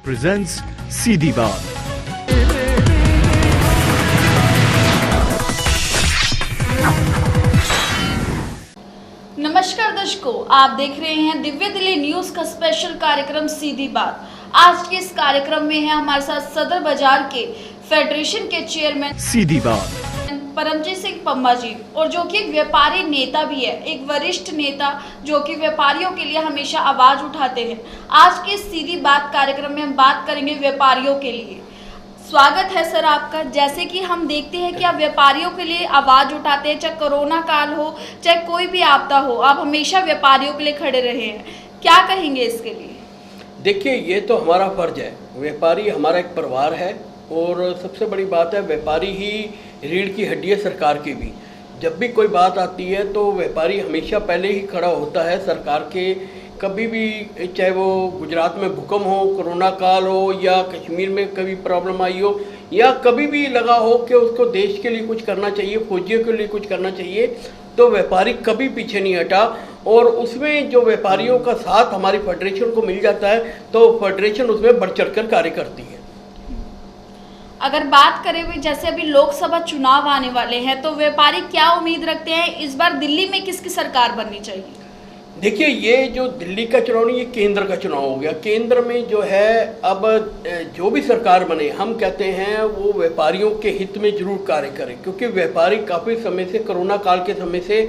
presents सीधी बात। नमस्कार दर्शकों, आप देख रहे हैं दिव्य दिल्ली न्यूज का स्पेशल कार्यक्रम सीधी बात। आज के इस कार्यक्रम में है हमारे साथ सदर बाजार के फेडरेशन के चेयरमैन सीधी बात परमजीत सिंह पम्मा जी, और जो कि एक व्यापारी नेता भी है, एक वरिष्ठ नेता जो कि व्यापारियों के लिए हमेशा आवाज उठाते हैं। आज के सीधी बात कार्यक्रम में हम बात करेंगे व्यापारियों के लिए। स्वागत है सर आपका। जैसे कि हम देखते हैं कि आप व्यापारियों के लिए आवाज उठाते हैं, चाहे कोरोना काल हो चाहे कोई भी आपदा हो, आप हमेशा व्यापारियों के लिए खड़े रहे हैं। क्या कहेंगे इसके लिए? देखिए, ये तो हमारा फर्ज है। व्यापारी हमारा एक परिवार है और सबसे बड़ी बात है, व्यापारी ही रीढ़ की हड्डी है सरकार की भी। जब भी कोई बात आती है तो व्यापारी हमेशा पहले ही खड़ा होता है सरकार के। कभी भी, चाहे वो गुजरात में भूकंप हो, कोरोना काल हो, या कश्मीर में कभी प्रॉब्लम आई हो, या कभी भी लगा हो कि उसको देश के लिए कुछ करना चाहिए, फौजियों के लिए कुछ करना चाहिए, तो व्यापारी कभी पीछे नहीं हटा। और उसमें जो व्यापारियों का साथ हमारी फेडरेशन को मिल जाता है तो फेडरेशन उसमें बढ़ चढ़ कर कार्य करती है। अगर बात करें भी, जैसे अभी लोकसभा चुनाव आने वाले हैं, तो व्यापारी क्या उम्मीद रखते हैं इस बार दिल्ली में किसकी सरकार बननी चाहिए? देखिए, ये जो दिल्ली का चुनाव नहीं, ये केंद्र का चुनाव हो गया। केंद्र में जो है, अब जो भी सरकार बने, हम कहते हैं वो व्यापारियों के हित में जरूर कार्य करें, क्योंकि व्यापारी काफ़ी समय से, कोरोना काल के समय से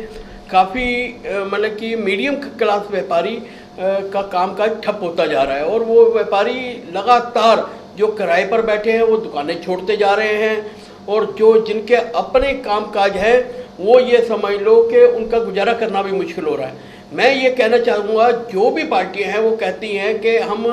काफ़ी मतलब कि मीडियम क्लास व्यापारी का कामकाज ठप होता जा रहा है। और वो व्यापारी लगातार जो किराए पर बैठे हैं वो दुकानें छोड़ते जा रहे हैं, और जो जिनके अपने कामकाज है वो ये समझ लो कि उनका गुजारा करना भी मुश्किल हो रहा है। मैं ये कहना चाहूँगा, जो भी पार्टियां हैं वो कहती हैं कि हम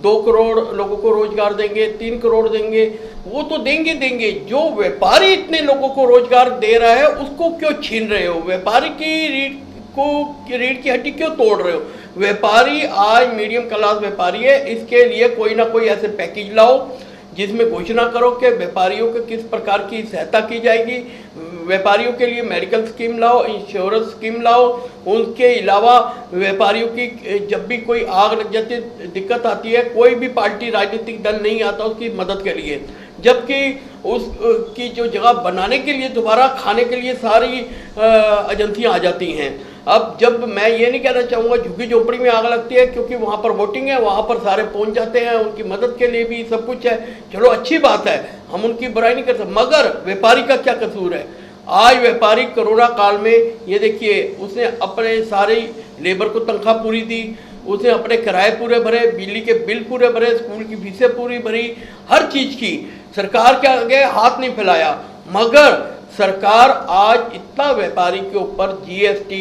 2 करोड़ लोगों को रोजगार देंगे, 3 करोड़ देंगे, वो तो देंगे। जो व्यापारी इतने लोगों को रोजगार दे रहा है उसको क्यों छीन रहे हो? व्यापारी की रीढ़ की हड्डी क्यों तोड़ रहे हो? व्यापारी आज मीडियम क्लास व्यापारी है, इसके लिए कोई ना कोई ऐसे पैकेज लाओ जिसमें घोषणा करो कि व्यापारियों को किस प्रकार की सहायता की जाएगी। व्यापारियों के लिए मेडिकल स्कीम लाओ, इंश्योरेंस स्कीम लाओ। उनके अलावा व्यापारियों की जब भी कोई आग लग जाती है, दिक्कत आती है, कोई भी पार्टी, राजनीतिक दल नहीं आता उसकी मदद के लिए, जबकि उसकी जो जगह बनाने के लिए, दोबारा खाने के लिए सारी एजेंसियां आ जाती हैं। अब जब मैं ये नहीं कहना चाहूँगा झुग्गी झोपड़ी में आग लगती है, क्योंकि वहाँ पर वोटिंग है, वहाँ पर सारे पहुँच जाते हैं, उनकी मदद के लिए भी सब कुछ है। चलो, अच्छी बात है, हम उनकी बुराई नहीं कर सकते, मगर व्यापारी का क्या कसूर है? आज व्यापारी कोरोना काल में, ये देखिए, उसने अपने सारे लेबर को तनख्वाह पूरी दी, उसने अपने किराए पूरे भरे, बिजली के बिल पूरे भरे, स्कूल की फीसें पूरी भरी, हर चीज़ की। सरकार के आगे हाथ नहीं फैलाया, मगर सरकार आज इतना व्यापारी के ऊपर जीएसटी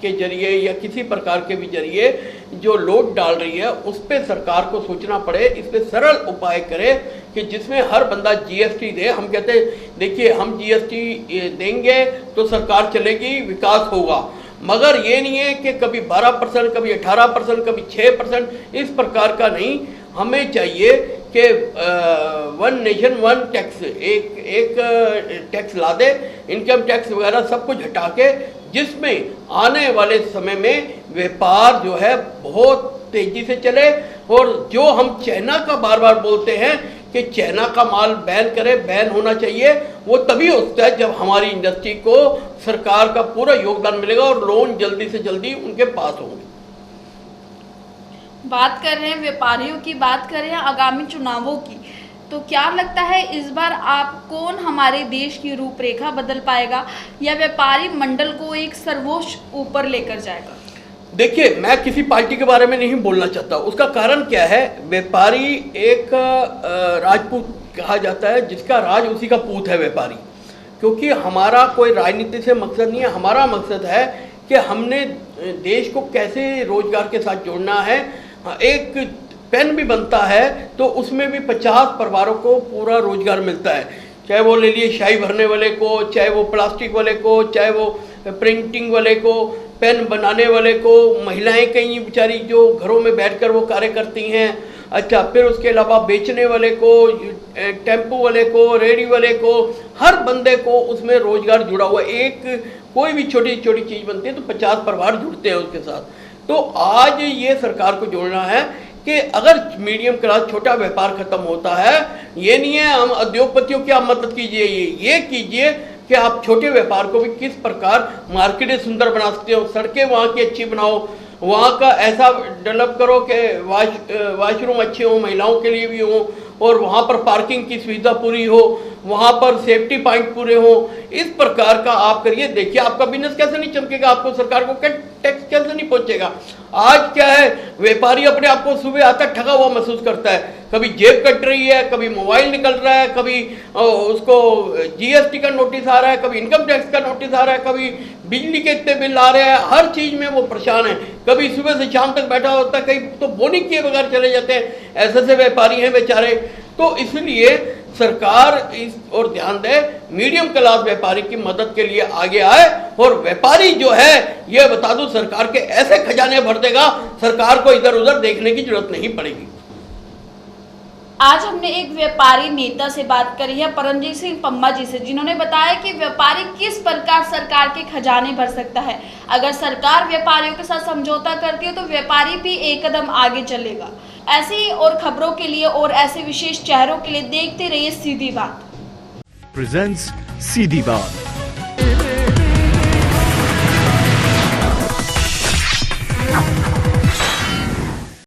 के जरिए या किसी प्रकार के भी जरिए जो लोड डाल रही है, उस पर सरकार को सोचना पड़े, इस पर सरल उपाय करे कि जिसमें हर बंदा जीएसटी दे। हम कहते हैं, देखिए, हम जीएसटी देंगे तो सरकार चलेगी, विकास होगा, मगर ये नहीं है कि कभी 12%, कभी 18%, कभी 6%, इस प्रकार का नहीं। हमें चाहिए कि 1 नेशन 1 टैक्स, एक टैक्स ला दे, इनकम टैक्स वगैरह सब कुछ हटा के, जिसमें आने वाले समय में व्यापार जो है बहुत तेजी से चले। और जो हम चाइना का बार बार बोलते हैं कि चाइना का माल बैन करे, बैन होना चाहिए, वो तभी होता है जब हमारी इंडस्ट्री को सरकार का पूरा योगदान मिलेगा और लोन जल्दी से जल्दी उनके पास होंगे। बात कर रहे हैं व्यापारियों की, बात कर रहे हैं आगामी चुनावों की, तो क्या लगता है इस बार आप कौन हमारे देश की रूपरेखा बदल पाएगा, या व्यापारी मंडल को एक सर्वोच्च ऊपर लेकर जाएगा? देखिए, मैं किसी पार्टी के बारे में नहीं बोलना चाहता। उसका कारण क्या है? व्यापारी एक राजपूत कहा जाता है, जिसका राज उसी का पूत है व्यापारी। क्योंकि हमारा कोई राजनीति से मकसद नहीं है, हमारा मकसद है कि हमने देश को कैसे रोजगार के साथ जोड़ना है। एक पेन भी बनता है तो उसमें भी 50 परिवारों को पूरा रोजगार मिलता है, चाहे वो ले लिए शाही भरने वाले को, चाहे वो प्लास्टिक वाले को, चाहे वो प्रिंटिंग वाले को, पेन बनाने वाले को, महिलाएं कहीं बेचारी जो घरों में बैठकर वो कार्य करती हैं। अच्छा, फिर उसके अलावा बेचने वाले को, टेम्पो वाले को, रेडी वाले को, हर बंदे को उसमें रोजगार जुड़ा हुआ। एक कोई भी छोटी छोटी चीज़ बनती है तो 50 परिवार जुड़ते हैं उसके साथ। तो आज ये सरकार को जोड़ना है कि अगर मीडियम क्लास छोटा व्यापार खत्म होता है, ये नहीं है हम उद्योगपतियों की आप मदद कीजिए, ये कीजिए कि आप छोटे व्यापार को भी किस प्रकार मार्केटें सुंदर बना सकते हो, सड़कें वहाँ की अच्छी बनाओ, वहाँ का ऐसा डेवलप करो कि वाशरूम अच्छे हों, महिलाओं के लिए भी हों, और वहाँ पर पार्किंग की सुविधा पूरी हो, वहाँ पर सेफ्टी पॉइंट पूरे हों। इस प्रकार का आप करिए, देखिए आपका बिजनेस कैसे नहीं चमकेगा, आपको सरकार को टैक्स कैसे नहीं पहुँचेगा। आज क्या है, व्यापारी अपने आप को सुबह आता ठगा हुआ महसूस करता है, कभी जेब कट रही है, कभी मोबाइल निकल रहा है, कभी उसको जीएसटी का नोटिस आ रहा है, कभी इनकम टैक्स का नोटिस आ रहा है, कभी बिजली के इतने बिल आ रहे हैं, हर चीज़ में वो परेशान है, कभी सुबह से शाम तक बैठा होता है, कहीं तो बोनी किए बगैर चले जाते हैं, ऐसे व्यापारी हैं बेचारे। तो इसलिए सरकार इस और ध्यान दे, मीडियम क्लास व्यापारी की मदद के लिए आगे आए, और व्यापारी जो है ये बता दूं सरकार के ऐसे खजाने भर देगा, सरकार को इधर उधर देखने की जरूरत नहीं पड़ेगी। आज हमने एक व्यापारी नेता से बात करी है, परमजीत सिंह पम्मा जी से, जिन्होंने बताया कि व्यापारी किस प्रकार सरकार के खजाने भर सकता है। अगर सरकार व्यापारियों के साथ समझौता करती है तो व्यापारी भी एक कदम आगे चलेगा। ऐसी और खबरों के लिए और ऐसे विशेष चेहरों के लिए देखते रहिए सीधी बात। प्रेजेंट्स सीधी बात।